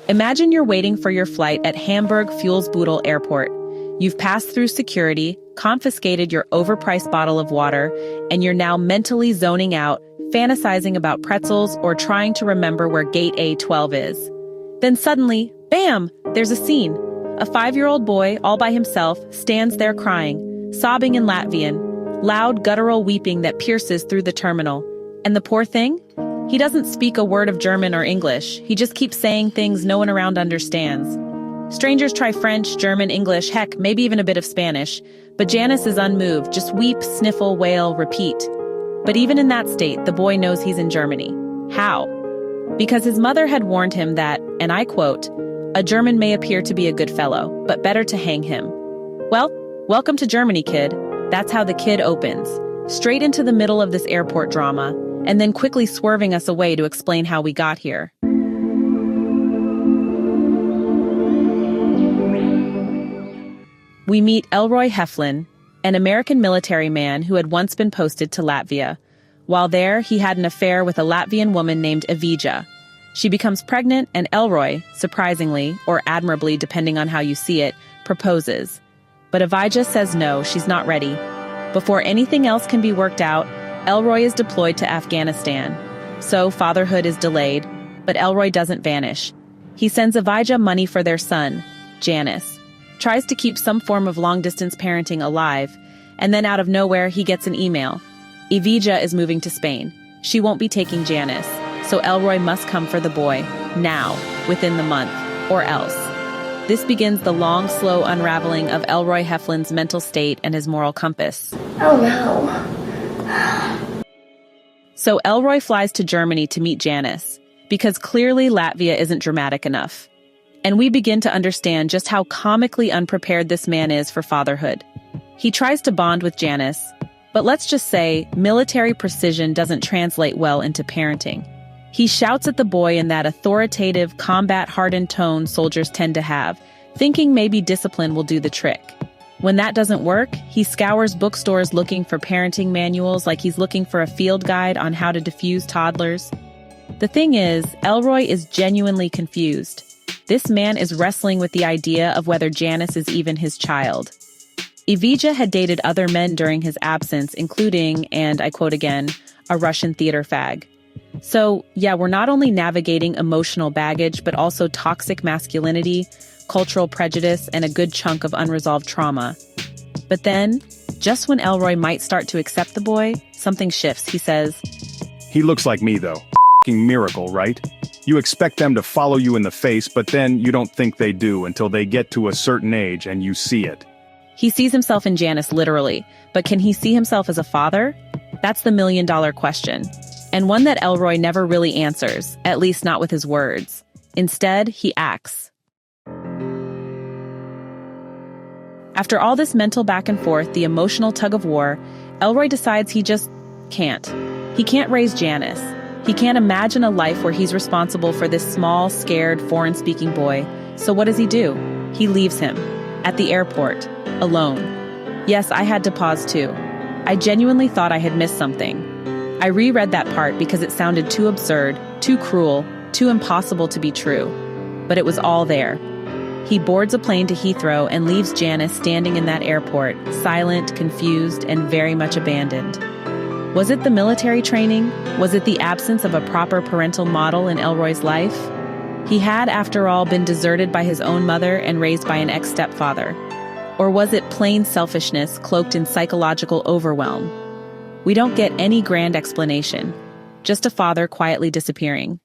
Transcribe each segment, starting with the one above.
Imagine you're waiting for your flight at Hamburg-Fuhlsbüttel Airport. You've passed through security, confiscated your overpriced bottle of water, and you're now mentally zoning out, fantasizing about pretzels or trying to remember where gate A12 is. Then suddenly, bam, there's a scene. A 5-year-old boy, all by himself, stands there crying, sobbing in Latvian, loud guttural weeping that pierces through the terminal. And the poor thing? He doesn't speak a word of German or English. He just keeps saying things no one around understands. Strangers try French, German, English, heck, maybe even a bit of Spanish. But Janis is unmoved, just weep, sniffle, wail, repeat. But even in that state, the boy knows he's in Germany. How? Because his mother had warned him that, and I quote, "A German may appear to be a good fellow, but better to hang him." Well, welcome to Germany, kid. That's how the kid opens. Straight into the middle of this airport drama, and then quickly swerving us away to explain how we got here. We meet Elroy Heflin, an American military man who had once been posted to Latvia. While there, he had an affair with a Latvian woman named Evija. She becomes pregnant, and Elroy, surprisingly, or admirably depending on how you see it, proposes. But Evija says no, she's not ready. Before anything else can be worked out, Elroy is deployed to Afghanistan. So fatherhood is delayed, but Elroy doesn't vanish. He sends Evija money for their son, Janis, tries to keep some form of long-distance parenting alive, and then out of nowhere he gets an email. Evija is moving to Spain. She won't be taking Janis, so Elroy must come for the boy, now, within the month, or else. This begins the long, slow unraveling of Elroy Heflin's mental state and his moral compass. Oh no. So Elroy flies to Germany to meet Janis, because clearly Latvia isn't dramatic enough. And we begin to understand just how comically unprepared this man is for fatherhood. He tries to bond with Janis, but let's just say military precision doesn't translate well into parenting. He shouts at the boy in that authoritative, combat-hardened tone soldiers tend to have, thinking maybe discipline will do the trick. When that doesn't work, he scours bookstores looking for parenting manuals like he's looking for a field guide on how to defuse toddlers. The thing is, Elroy is genuinely confused. This man is wrestling with the idea of whether Janis is even his child. Evija had dated other men during his absence, including, and I quote again, a Russian theater fag. So, yeah, we're not only navigating emotional baggage, but also toxic masculinity, cultural prejudice, and a good chunk of unresolved trauma. But then, just when Elroy might start to accept the boy, something shifts. He says, "He looks like me, though. F***ing miracle, right? You expect them to follow you in the face, but then you don't think they do until they get to a certain age and you see it." He sees himself in Janis literally, but can he see himself as a father? That's the million-dollar question, and one that Elroy never really answers, at least not with his words. Instead, he acts. After all this mental back and forth, the emotional tug-of-war, Elroy decides he just can't. He can't raise Janis. He can't imagine a life where he's responsible for this small, scared, foreign-speaking boy. So what does he do? He leaves him. At the airport. Alone. Yes, I had to pause too. I genuinely thought I had missed something. I reread that part because it sounded too absurd, too cruel, too impossible to be true. But it was all there. He boards a plane to Heathrow and leaves Janis standing in that airport, silent, confused, and very much abandoned. Was it the military training? Was it the absence of a proper parental model in Elroy's life? He had, after all, been deserted by his own mother and raised by an ex-stepfather. Or was it plain selfishness cloaked in psychological overwhelm? We don't get any grand explanation, just a father quietly disappearing.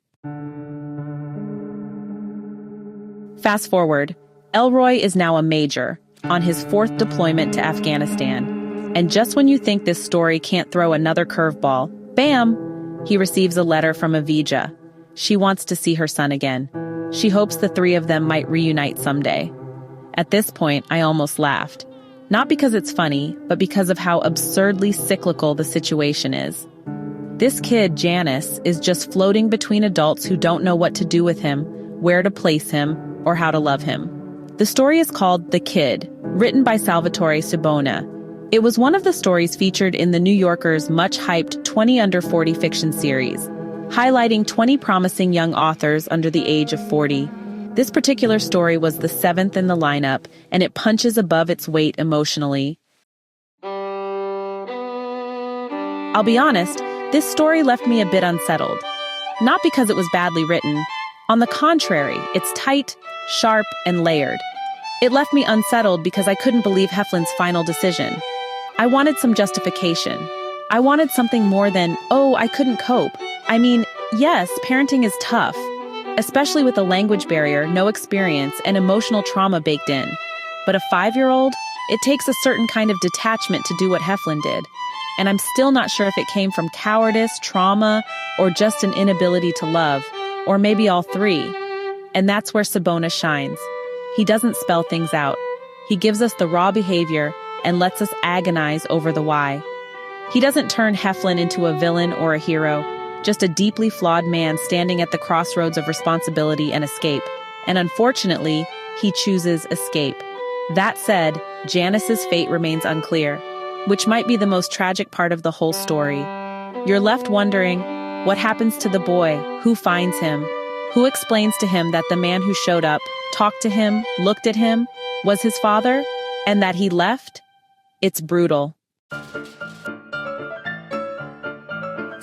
Fast forward, Elroy is now a major, on his 4th deployment to Afghanistan. And just when you think this story can't throw another curveball, bam! He receives a letter from Evija. She wants to see her son again. She hopes the three of them might reunite someday. At this point, I almost laughed. Not because it's funny, but because of how absurdly cyclical the situation is. This kid, Janis, is just floating between adults who don't know what to do with him, where to place him, or how to love him. The story is called The Kid, written by Salvatore Scibona. It was one of the stories featured in The New Yorker's much-hyped 20 Under 40 fiction series, highlighting 20 promising young authors under the age of 40. This particular story was the seventh in the lineup, and it punches above its weight emotionally. I'll be honest, this story left me a bit unsettled. Not because it was badly written. On the contrary, it's tight, sharp, and layered. It left me unsettled because I couldn't believe Heflin's final decision. I wanted some justification. I wanted something more than, oh, I couldn't cope. I mean, yes, parenting is tough, especially with a language barrier, no experience, and emotional trauma baked in. But a 5-year-old, it takes a certain kind of detachment to do what Heflin did. And I'm still not sure if it came from cowardice, trauma, or just an inability to love, or maybe all three. And that's where Scibona shines. He doesn't spell things out. He gives us the raw behavior and lets us agonize over the why. He doesn't turn Heflin into a villain or a hero, just a deeply flawed man standing at the crossroads of responsibility and escape. And unfortunately, he chooses escape. That said, Janis's fate remains unclear, which might be the most tragic part of the whole story. You're left wondering, what happens to the boy? Who finds him? Who explains to him that the man who showed up, talked to him, looked at him, was his father, and that he left? It's brutal.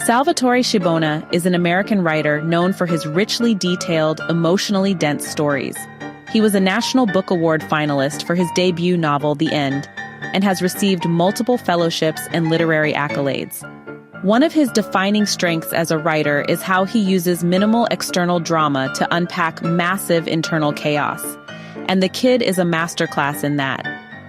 Salvatore Scibona is an American writer known for his richly detailed, emotionally dense stories. He was a National Book Award finalist for his debut novel, The End, and has received multiple fellowships and literary accolades. One of his defining strengths as a writer is how he uses minimal external drama to unpack massive internal chaos. And The Kid is a masterclass in that.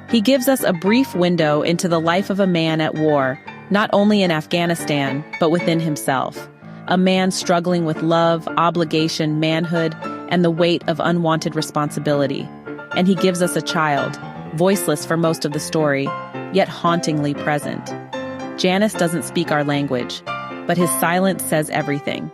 He gives us a brief window into the life of a man at war, not only in Afghanistan, but within himself. A man struggling with love, obligation, manhood, and the weight of unwanted responsibility. And he gives us a child, voiceless for most of the story, yet hauntingly present. Janis doesn't speak our language, but his silence says everything.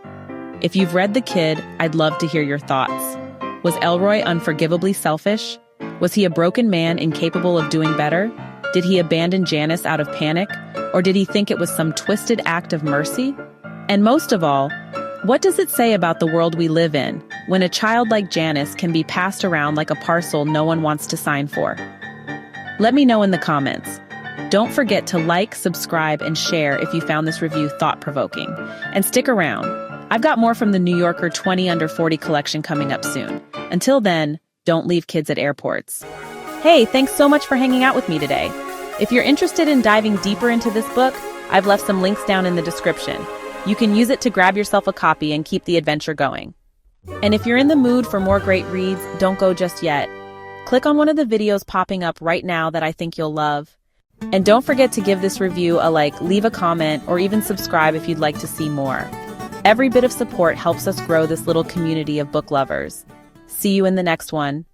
If you've read The Kid, I'd love to hear your thoughts. Was Elroy unforgivably selfish? Was he a broken man incapable of doing better? Did he abandon Janis out of panic? Or did he think it was some twisted act of mercy? And most of all, what does it say about the world we live in when a child like Janis can be passed around like a parcel no one wants to sign for? Let me know in the comments. Don't forget to like, subscribe, and share if you found this review thought-provoking. And stick around. I've got more from the New Yorker 20 Under 40 collection coming up soon. Until then, don't leave kids at airports. Hey, thanks so much for hanging out with me today. If you're interested in diving deeper into this book, I've left some links down in the description. You can use it to grab yourself a copy and keep the adventure going. And if you're in the mood for more great reads, don't go just yet. Click on one of the videos popping up right now that I think you'll love. And don't forget to give this review a like, leave a comment, or even subscribe if you'd like to see more. Every bit of support helps us grow this little community of book lovers. See you in the next one.